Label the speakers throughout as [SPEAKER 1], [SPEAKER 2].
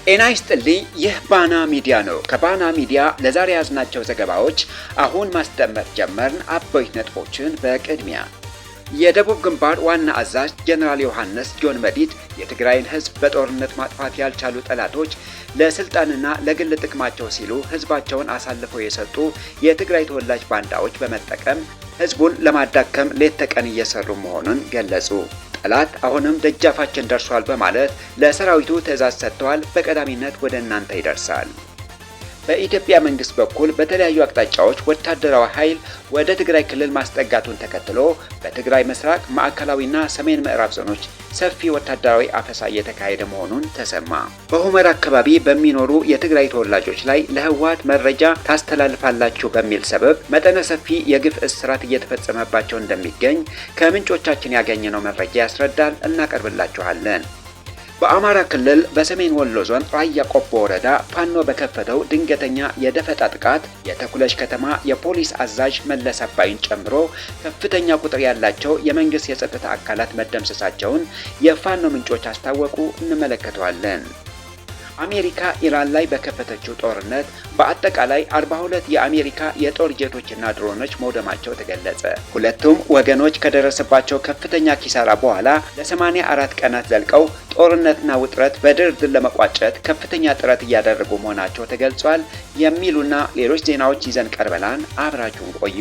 [SPEAKER 1] ጤና ይስጥልኝ። ይህ ባና ሚዲያ ነው። ከባና ሚዲያ ለዛሬ ያዝናቸው ዘገባዎች አሁን ማስደመጥ ጀመርን። አበይት ነጥቦችን በቅድሚያ የደቡብ ግንባር ዋና አዛዥ ጀነራል ዮሐንስ ጆን መዲድ የትግራይን ሕዝብ በጦርነት ማጥፋት ያልቻሉ ጠላቶች ለስልጣንና ለግል ጥቅማቸው ሲሉ ሕዝባቸውን አሳልፈው የሰጡ የትግራይ ተወላጅ ባንዳዎች በመጠቀም ሕዝቡን ለማዳከም ሌት ተቀን እየሰሩ መሆኑን ገለጹ። ጠላት አሁንም ደጃፋችን ደርሷል በማለት ለሰራዊቱ ትዕዛዝ ሰጥተዋል። በቀዳሚነት ወደ እናንተ ይደርሳል። በኢትዮጵያ መንግስት በኩል በተለያዩ አቅጣጫዎች ወታደራዊ ኃይል ወደ ትግራይ ክልል ማስጠጋቱን ተከትሎ በትግራይ ምስራቅ፣ ማዕከላዊና ሰሜን ምዕራብ ዞኖች ሰፊ ወታደራዊ አፈሳ እየተካሄደ መሆኑን ተሰማ። በሁመራ አካባቢ በሚኖሩ የትግራይ ተወላጆች ላይ ለህወሓት መረጃ ታስተላልፋላችሁ በሚል ሰበብ መጠነ ሰፊ የግፍ እስራት እየተፈጸመባቸው እንደሚገኝ ከምንጮቻችን ያገኘነው መረጃ ያስረዳል። እናቀርብላችኋለን። በአማራ ክልል በሰሜን ወሎ ዞን ራያ ቆቦ ወረዳ ፋኖ በከፈተው ድንገተኛ የደፈጣ ጥቃት የተኩለሽ ከተማ የፖሊስ አዛዥ መለስ አባይን ጨምሮ ከፍተኛ ቁጥር ያላቸው የመንግስት የጸጥታ አካላት መደምሰሳቸውን የፋኖ ምንጮች አስታወቁ። እንመለከተዋለን። አሜሪካ ኢራን ላይ በከፈተችው ጦርነት በአጠቃላይ 42 የአሜሪካ የጦር ጀቶችና ድሮኖች መውደማቸው ተገለጸ። ሁለቱም ወገኖች ከደረሰባቸው ከፍተኛ ኪሳራ በኋላ ለ84 ቀናት ዘልቀው ጦርነትና ውጥረት በድርድር ለመቋጨት ከፍተኛ ጥረት እያደረጉ መሆናቸው ተገልጿል። የሚሉና ሌሎች ዜናዎች ይዘን ቀርበናል። አብራችሁን ቆዩ።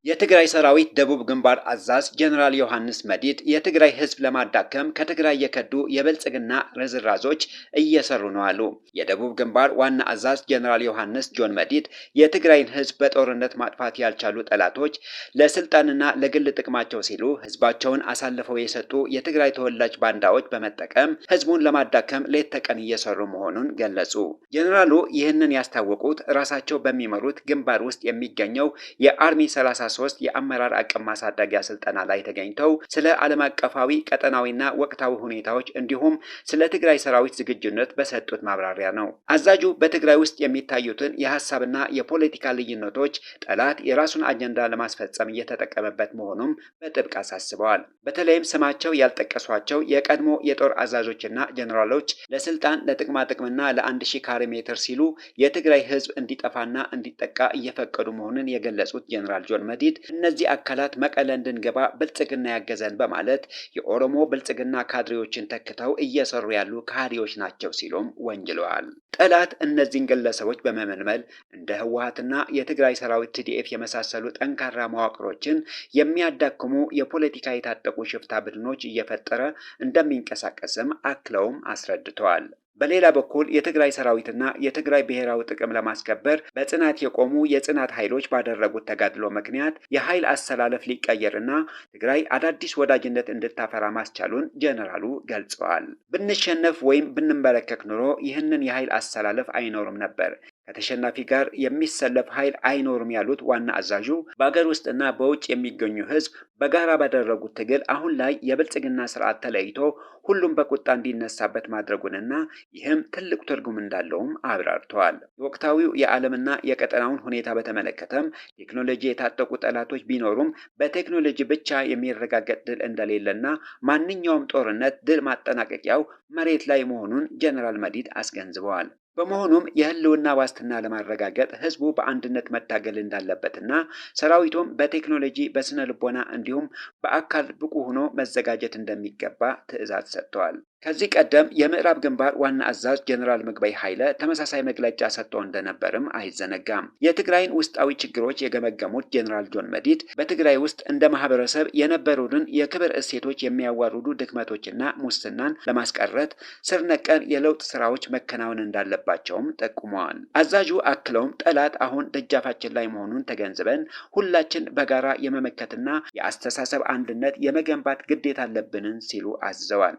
[SPEAKER 1] የትግራይ ሰራዊት ደቡብ ግንባር አዛዥ ጀነራል ዮሐንስ መዲድ የትግራይ ህዝብ ለማዳከም ከትግራይ የከዱ የብልጽግና ርዝራዞች እየሰሩ ነው አሉ። የደቡብ ግንባር ዋና አዛዥ ጀነራል ዮሐንስ ጆን መዲድ የትግራይን ህዝብ በጦርነት ማጥፋት ያልቻሉ ጠላቶች ለስልጣንና ለግል ጥቅማቸው ሲሉ ህዝባቸውን አሳልፈው የሰጡ የትግራይ ተወላጅ ባንዳዎች በመጠቀም ህዝቡን ለማዳከም ሌት ተቀን እየሰሩ መሆኑን ገለጹ። ጀነራሉ ይህንን ያስታወቁት ራሳቸው በሚመሩት ግንባር ውስጥ የሚገኘው የአርሚ 33 የአመራር አቅም ማሳደጊያ ስልጠና ላይ ተገኝተው ስለ ዓለም አቀፋዊ ቀጠናዊና ወቅታዊ ሁኔታዎች እንዲሁም ስለ ትግራይ ሰራዊት ዝግጁነት በሰጡት ማብራሪያ ነው። አዛዡ በትግራይ ውስጥ የሚታዩትን የሐሳብና የፖለቲካ ልዩነቶች ጠላት የራሱን አጀንዳ ለማስፈጸም እየተጠቀመበት መሆኑን በጥብቅ አሳስበዋል። በተለይም ስማቸው ያልጠቀሷቸው የቀድሞ የጦር አዛዦችና ጀነራሎች ለስልጣን ለጥቅማጥቅምና ለ1000 ካሬ ሜትር ሲሉ የትግራይ ህዝብ እንዲጠፋና እንዲጠቃ እየፈቀዱ መሆኑን የገለጹት ጀነራል ጆን መዲድ እነዚህ አካላት መቀለ እንድንገባ ብልጽግና ያገዘን በማለት የኦሮሞ ብልጽግና ካድሬዎችን ተክተው እየሰሩ ያሉ ካድሬዎች ናቸው ሲሉም ወንጅለዋል። ጠላት እነዚህን ግለሰቦች በመመልመል እንደ ህወሓትና የትግራይ ሰራዊት TDF የመሳሰሉ ጠንካራ መዋቅሮችን የሚያዳክሙ የፖለቲካ የታጠቁ ሽፍታ ቡድኖች እየፈጠረ እንደሚንቀሳቀስም አክለውም አስረድተዋል። በሌላ በኩል የትግራይ ሰራዊትና የትግራይ ብሔራዊ ጥቅም ለማስከበር በጽናት የቆሙ የጽናት ኃይሎች ባደረጉት ተጋድሎ ምክንያት የኃይል አሰላለፍ ሊቀየርና ትግራይ አዳዲስ ወዳጅነት እንድታፈራ ማስቻሉን ጀነራሉ ገልጸዋል። ብንሸነፍ ወይም ብንመለከክ ኑሮ ይህንን የኃይል አሰላለፍ አይኖርም ነበር። ከተሸናፊ ጋር የሚሰለፍ ኃይል አይኖርም ያሉት ዋና አዛዡ በአገር ውስጥና በውጭ የሚገኙ ህዝብ በጋራ ባደረጉት ትግል አሁን ላይ የብልጽግና ስርዓት ተለይቶ ሁሉም በቁጣ እንዲነሳበት ማድረጉንና ይህም ትልቅ ትርጉም እንዳለውም አብራርተዋል። ወቅታዊው የዓለምና የቀጠናውን ሁኔታ በተመለከተም ቴክኖሎጂ የታጠቁ ጠላቶች ቢኖሩም በቴክኖሎጂ ብቻ የሚረጋገጥ ድል እንደሌለና ማንኛውም ጦርነት ድል ማጠናቀቂያው መሬት ላይ መሆኑን ጀነራል መዲድ አስገንዝበዋል። በመሆኑም የህልውና ዋስትና ለማረጋገጥ ህዝቡ በአንድነት መታገል እንዳለበትና ሰራዊቱም በቴክኖሎጂ በስነ ልቦና እንዲሁም በአካል ብቁ ሆኖ መዘጋጀት እንደሚገባ ትዕዛዝ ሰጥተዋል። ከዚህ ቀደም የምዕራብ ግንባር ዋና አዛዥ ጀነራል ምግበይ ኃይለ ተመሳሳይ መግለጫ ሰጥተው እንደነበርም አይዘነጋም። የትግራይን ውስጣዊ ችግሮች የገመገሙት ጀነራል ጆን መዲድ በትግራይ ውስጥ እንደ ማህበረሰብ የነበሩትን የክብር እሴቶች የሚያዋርዱ ድክመቶችና ሙስናን ለማስቀረት ስር ነቀል የለውጥ ስራዎች መከናወን እንዳለባቸውም ጠቁመዋል። አዛዡ አክለውም ጠላት አሁን ደጃፋችን ላይ መሆኑን ተገንዝበን ሁላችን በጋራ የመመከትና የአስተሳሰብ አንድነት የመገንባት ግዴታ አለብንን ሲሉ አዘዋል።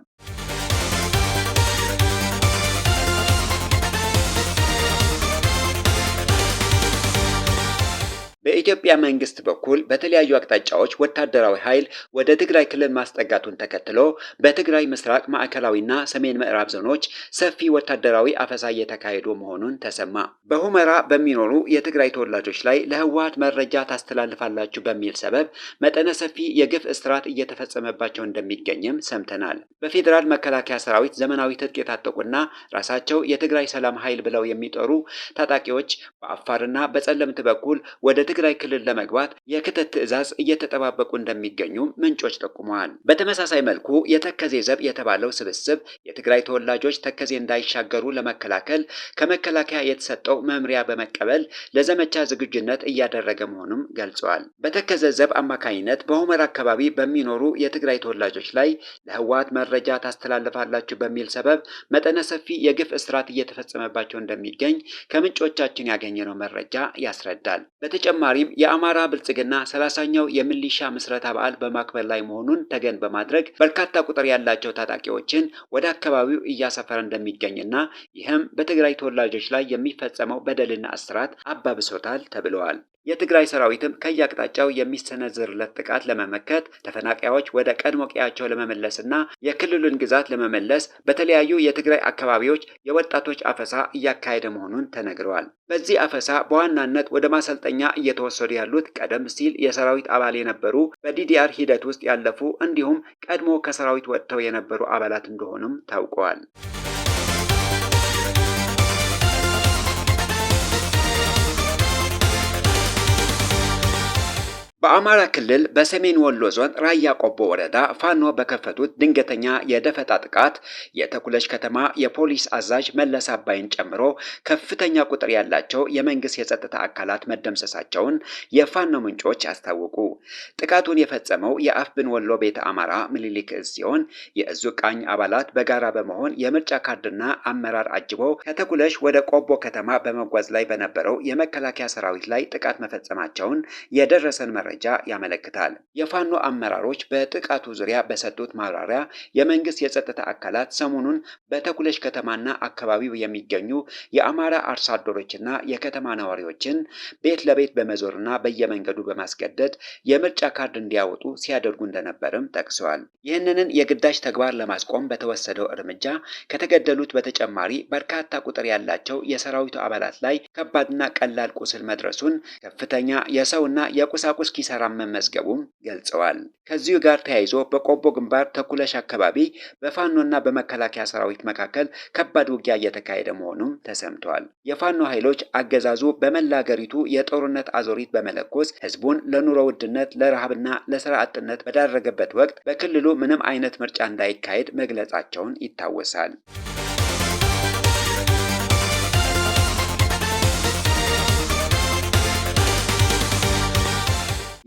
[SPEAKER 1] በኢትዮጵያ መንግስት በኩል በተለያዩ አቅጣጫዎች ወታደራዊ ኃይል ወደ ትግራይ ክልል ማስጠጋቱን ተከትሎ በትግራይ ምስራቅ፣ ማዕከላዊና ሰሜን ምዕራብ ዞኖች ሰፊ ወታደራዊ አፈሳ እየተካሄዱ መሆኑን ተሰማ። በሁመራ በሚኖሩ የትግራይ ተወላጆች ላይ ለህወሓት መረጃ ታስተላልፋላችሁ በሚል ሰበብ መጠነ ሰፊ የግፍ እስራት እየተፈጸመባቸው እንደሚገኝም ሰምተናል። በፌዴራል መከላከያ ሰራዊት ዘመናዊ ትጥቅ የታጠቁና ራሳቸው የትግራይ ሰላም ኃይል ብለው የሚጠሩ ታጣቂዎች በአፋርና በጸለምት በኩል ወደ ትግራይ ክልል ለመግባት የክተት ትዕዛዝ እየተጠባበቁ እንደሚገኙ ምንጮች ጠቁመዋል። በተመሳሳይ መልኩ የተከዜ ዘብ የተባለው ስብስብ የትግራይ ተወላጆች ተከዜ እንዳይሻገሩ ለመከላከል ከመከላከያ የተሰጠው መምሪያ በመቀበል ለዘመቻ ዝግጁነት እያደረገ መሆኑም ገልጸዋል። በተከዜ ዘብ አማካኝነት በሁመራ አካባቢ በሚኖሩ የትግራይ ተወላጆች ላይ ለህወሓት መረጃ ታስተላልፋላችሁ በሚል ሰበብ መጠነ ሰፊ የግፍ እስራት እየተፈጸመባቸው እንደሚገኝ ከምንጮቻችን ያገኘነው መረጃ ያስረዳል። በተጨማሪም የአማራ ብልጽግና 30ኛው የሚሊሻ ምስረታ በዓል በማክበር ላይ መሆኑን ተገን በማድረግ በርካታ ቁጥር ያላቸው ታጣቂዎችን ወደ አካባቢው እያሰፈረ እንደሚገኝና ይህም በትግራይ ተወላጆች ላይ የሚፈጸመው በደልና እስራት አባብሶታል ተብለዋል። የትግራይ ሰራዊትም ከየአቅጣጫው የሚሰነዘርለት ጥቃት ለመመከት ተፈናቃዮች ወደ ቀድሞ ቀያቸው ለመመለስና የክልሉን ግዛት ለመመለስ በተለያዩ የትግራይ አካባቢዎች የወጣቶች አፈሳ እያካሄደ መሆኑን ተነግረዋል። በዚህ አፈሳ በዋናነት ወደ ማሰልጠኛ እየተወሰዱ ያሉት ቀደም ሲል የሰራዊት አባል የነበሩ በዲዲአር ሂደት ውስጥ ያለፉ እንዲሁም ቀድሞ ከሰራዊት ወጥተው የነበሩ አባላት እንደሆኑም ታውቀዋል። በአማራ ክልል በሰሜን ወሎ ዞን ራያ ቆቦ ወረዳ ፋኖ በከፈቱት ድንገተኛ የደፈጣ ጥቃት የተኩለሽ ከተማ የፖሊስ አዛዥ መለስ አባይን ጨምሮ ከፍተኛ ቁጥር ያላቸው የመንግስት የጸጥታ አካላት መደምሰሳቸውን የፋኖ ምንጮች አስታወቁ። ጥቃቱን የፈጸመው የአፍብን ወሎ ቤተ አማራ ምኒልክ እዝ ሲሆን የእዙ ቃኝ አባላት በጋራ በመሆን የምርጫ ካርድና አመራር አጅበው ከተኩለሽ ወደ ቆቦ ከተማ በመጓዝ ላይ በነበረው የመከላከያ ሰራዊት ላይ ጥቃት መፈጸማቸውን የደረሰን መረጃ ያመለክታል። የፋኖ አመራሮች በጥቃቱ ዙሪያ በሰጡት ማብራሪያ የመንግስት የጸጥታ አካላት ሰሞኑን በተኩለሽ ከተማና አካባቢው የሚገኙ የአማራ አርሶ አደሮችና የከተማ ነዋሪዎችን ቤት ለቤት በመዞርና በየመንገዱ በማስገደድ የምርጫ ካርድ እንዲያወጡ ሲያደርጉ እንደነበርም ጠቅሰዋል። ይህንን የግዳጅ ተግባር ለማስቆም በተወሰደው እርምጃ ከተገደሉት በተጨማሪ በርካታ ቁጥር ያላቸው የሰራዊቱ አባላት ላይ ከባድና ቀላል ቁስል መድረሱን፣ ከፍተኛ የሰውና የቁሳቁስ ኪሳራ መመዝገቡም ገልጸዋል። ከዚሁ ጋር ተያይዞ በቆቦ ግንባር ተኩለሽ አካባቢ በፋኖና በመከላከያ ሰራዊት መካከል ከባድ ውጊያ እየተካሄደ መሆኑም ተሰምቷል። የፋኖ ኃይሎች አገዛዙ በመላ አገሪቱ የጦርነት አዙሪት በመለኮስ ህዝቡን ለኑሮ ውድነት፣ ለረሃብና ለስራ አጥነት በዳረገበት ወቅት በክልሉ ምንም አይነት ምርጫ እንዳይካሄድ መግለጻቸውን ይታወሳል።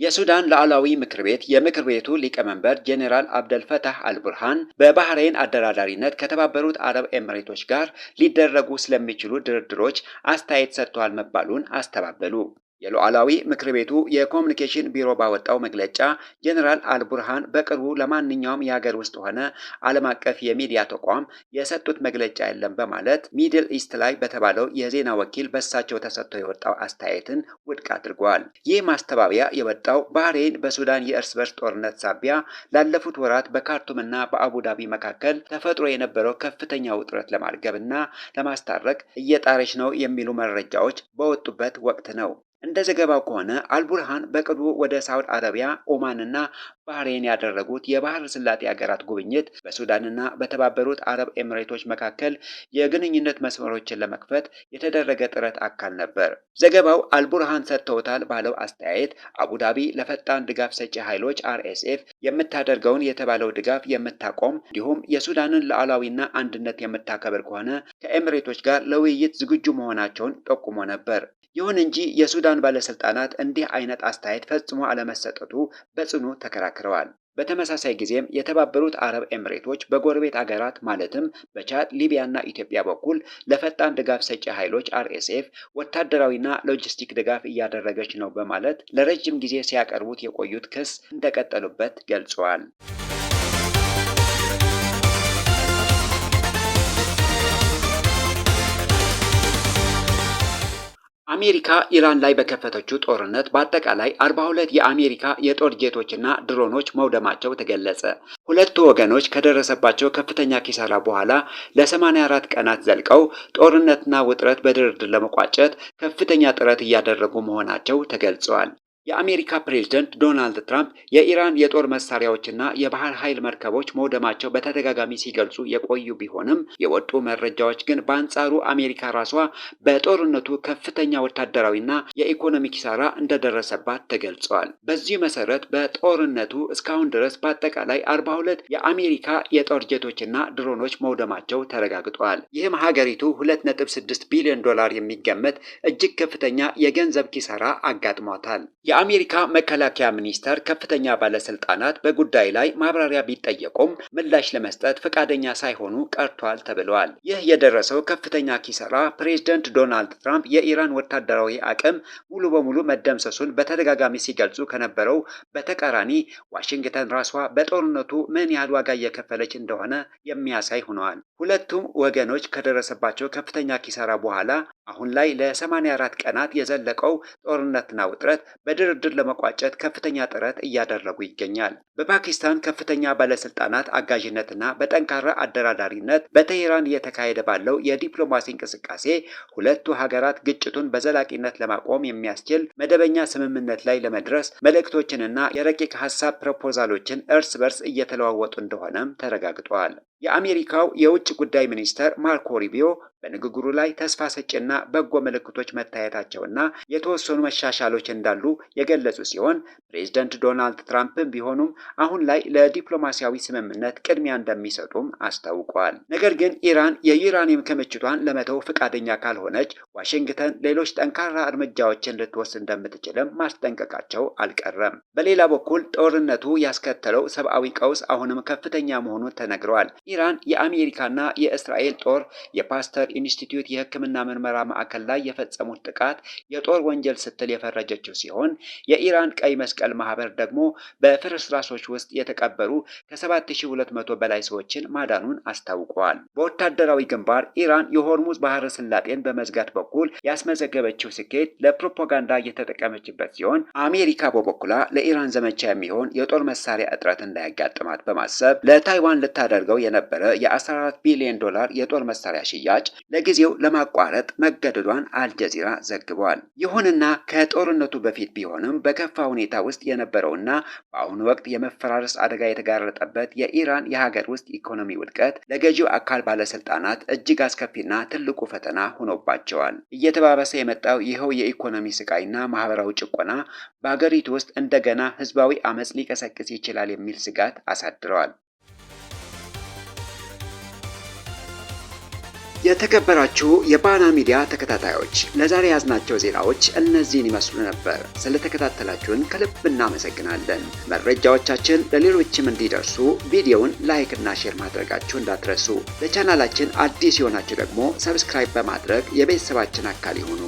[SPEAKER 1] የሱዳን ሉዓላዊ ምክር ቤት የምክር ቤቱ ሊቀመንበር ጄኔራል አብደልፈታህ አልቡርሃን በባህሬን አደራዳሪነት ከተባበሩት አረብ ኤሚሬቶች ጋር ሊደረጉ ስለሚችሉ ድርድሮች አስተያየት ሰጥተዋል መባሉን አስተባበሉ። የሉዓላዊ ምክር ቤቱ የኮሚኒኬሽን ቢሮ ባወጣው መግለጫ ጄኔራል አልቡርሃን በቅርቡ ለማንኛውም የሀገር ውስጥ ሆነ ዓለም አቀፍ የሚዲያ ተቋም የሰጡት መግለጫ የለም በማለት ሚድል ኢስት ላይ በተባለው የዜና ወኪል በሳቸው ተሰጥቶ የወጣው አስተያየትን ውድቅ አድርገዋል። ይህ ማስተባበያ የወጣው ባህሬን በሱዳን የእርስ በርስ ጦርነት ሳቢያ ላለፉት ወራት በካርቱምና በአቡዳቢ መካከል ተፈጥሮ የነበረው ከፍተኛ ውጥረት ለማርገብና ለማስታረቅ እየጣረች ነው የሚሉ መረጃዎች በወጡበት ወቅት ነው። እንደ ዘገባው ከሆነ አልቡርሃን በቅርቡ ወደ ሳውዲ አረቢያ፣ ኦማንና ባህሬን ያደረጉት የባህር ሰላጤ ሀገራት ጉብኝት በሱዳንና በተባበሩት አረብ ኤሚሬቶች መካከል የግንኙነት መስመሮችን ለመክፈት የተደረገ ጥረት አካል ነበር። ዘገባው አልቡርሃን ሰጥተውታል ባለው አስተያየት አቡዳቢ ለፈጣን ድጋፍ ሰጪ ኃይሎች RSF የምታደርገውን የተባለው ድጋፍ የምታቆም እንዲሁም የሱዳንን ሉዓላዊና አንድነት የምታከብር ከሆነ ከኤሚሬቶች ጋር ለውይይት ዝግጁ መሆናቸውን ጠቁሞ ነበር። ይሁን እንጂ የሱዳን ባለስልጣናት እንዲህ አይነት አስተያየት ፈጽሞ አለመሰጠቱ በጽኑ ተከራክረዋል። በተመሳሳይ ጊዜም የተባበሩት አረብ ኤሚሬቶች በጎረቤት አገራት ማለትም በቻድ፣ ሊቢያና ኢትዮጵያ በኩል ለፈጣን ድጋፍ ሰጪ ኃይሎች RSF ወታደራዊና ሎጂስቲክ ድጋፍ እያደረገች ነው በማለት ለረጅም ጊዜ ሲያቀርቡት የቆዩት ክስ እንደቀጠሉበት ገልጸዋል። አሜሪካ ኢራን ላይ በከፈተችው ጦርነት በአጠቃላይ 42 የአሜሪካ የጦር ጄቶችና ድሮኖች መውደማቸው ተገለጸ። ሁለቱ ወገኖች ከደረሰባቸው ከፍተኛ ኪሳራ በኋላ ለ84 ቀናት ዘልቀው ጦርነትና ውጥረት በድርድር ለመቋጨት ከፍተኛ ጥረት እያደረጉ መሆናቸው ተገልጸዋል። የአሜሪካ ፕሬዝደንት ዶናልድ ትራምፕ የኢራን የጦር መሳሪያዎችና የባህር ኃይል መርከቦች መውደማቸው በተደጋጋሚ ሲገልጹ የቆዩ ቢሆንም የወጡ መረጃዎች ግን በአንጻሩ አሜሪካ ራሷ በጦርነቱ ከፍተኛ ወታደራዊና የኢኮኖሚ ኪሳራ እንደደረሰባት ተገልጸዋል። በዚህ መሰረት በጦርነቱ እስካሁን ድረስ በአጠቃላይ 42 የአሜሪካ የጦር ጄቶችና ድሮኖች መውደማቸው ተረጋግጧል። ይህም ሀገሪቱ 2.6 ቢሊዮን ዶላር የሚገመት እጅግ ከፍተኛ የገንዘብ ኪሳራ አጋጥሟታል። የአሜሪካ መከላከያ ሚኒስቴር ከፍተኛ ባለስልጣናት በጉዳይ ላይ ማብራሪያ ቢጠየቁም ምላሽ ለመስጠት ፈቃደኛ ሳይሆኑ ቀርቷል ተብለዋል። ይህ የደረሰው ከፍተኛ ኪሳራ ፕሬዝደንት ዶናልድ ትራምፕ የኢራን ወታደራዊ አቅም ሙሉ በሙሉ መደምሰሱን በተደጋጋሚ ሲገልጹ ከነበረው በተቃራኒ ዋሽንግተን ራሷ በጦርነቱ ምን ያህል ዋጋ እየከፈለች እንደሆነ የሚያሳይ ሆነዋል። ሁለቱም ወገኖች ከደረሰባቸው ከፍተኛ ኪሳራ በኋላ አሁን ላይ ለ84 ቀናት የዘለቀው ጦርነትና ውጥረት በድርድር ለመቋጨት ከፍተኛ ጥረት እያደረጉ ይገኛል። በፓኪስታን ከፍተኛ ባለስልጣናት አጋዥነትና በጠንካራ አደራዳሪነት በቴህራን እየተካሄደ ባለው የዲፕሎማሲ እንቅስቃሴ ሁለቱ ሀገራት ግጭቱን በዘላቂነት ለማቆም የሚያስችል መደበኛ ስምምነት ላይ ለመድረስ መልእክቶችንና የረቂቅ ሀሳብ ፕሮፖዛሎችን እርስ በርስ እየተለዋወጡ እንደሆነም ተረጋግጧል። የአሜሪካው የውጭ ጉዳይ ሚኒስተር ማርኮ ሩቢዮ በንግግሩ ላይ ተስፋ ሰጪና በጎ ምልክቶች መታየታቸውና የተወሰኑ መሻሻሎች እንዳሉ የገለጹ ሲሆን ፕሬዝደንት ዶናልድ ትራምፕም ቢሆኑም አሁን ላይ ለዲፕሎማሲያዊ ስምምነት ቅድሚያ እንደሚሰጡም አስታውቀዋል። ነገር ግን ኢራን የዩራኒየም ክምችቷን ለመተው ፈቃደኛ ካልሆነች ዋሽንግተን ሌሎች ጠንካራ እርምጃዎችን ልትወስድ እንደምትችልም ማስጠንቀቃቸው አልቀረም። በሌላ በኩል ጦርነቱ ያስከተለው ሰብአዊ ቀውስ አሁንም ከፍተኛ መሆኑን ተነግረዋል። ኢራን የአሜሪካና የእስራኤል ጦር የፓስተር ኢንስቲትዩት የሕክምና ምርመራ ማዕከል ላይ የፈጸሙት ጥቃት የጦር ወንጀል ስትል የፈረጀችው ሲሆን የኢራን ቀይ መስቀል ማህበር ደግሞ በፍርስራሾች ውስጥ የተቀበሩ ከ7200 በላይ ሰዎችን ማዳኑን አስታውቀዋል። በወታደራዊ ግንባር ኢራን የሆርሙዝ ባህረ ሰላጤን በመዝጋት በኩል ያስመዘገበችው ስኬት ለፕሮፓጋንዳ እየተጠቀመችበት ሲሆን አሜሪካ በበኩሏ ለኢራን ዘመቻ የሚሆን የጦር መሳሪያ እጥረት እንዳያጋጥማት በማሰብ ለታይዋን ልታደርገው የነበረ የ14 ቢሊዮን ዶላር የጦር መሳሪያ ሽያጭ ለጊዜው ለማቋረጥ መገደዷን አልጀዚራ ዘግቧል። ይሁንና ከጦርነቱ በፊት ቢሆንም በከፋ ሁኔታ ውስጥ የነበረውና በአሁኑ ወቅት የመፈራረስ አደጋ የተጋረጠበት የኢራን የሀገር ውስጥ ኢኮኖሚ ውድቀት ለገዢው አካል ባለስልጣናት እጅግ አስከፊና ትልቁ ፈተና ሆኖባቸዋል። እየተባባሰ የመጣው ይኸው የኢኮኖሚ ስቃይና ማህበራዊ ጭቆና በሀገሪቱ ውስጥ እንደገና ህዝባዊ አመጽ ሊቀሰቅስ ይችላል የሚል ስጋት አሳድረዋል። የተከበራችሁ የባና ሚዲያ ተከታታዮች ለዛሬ ያዝናቸው ዜናዎች እነዚህን ይመስሉ ነበር። ስለተከታተላችሁን ከልብ እናመሰግናለን። መረጃዎቻችን ለሌሎችም እንዲደርሱ ቪዲዮውን ላይክ እና ሼር ማድረጋችሁ እንዳትረሱ። ለቻናላችን አዲስ የሆናችሁ ደግሞ ሰብስክራይብ በማድረግ የቤተሰባችን አካል ይሁኑ።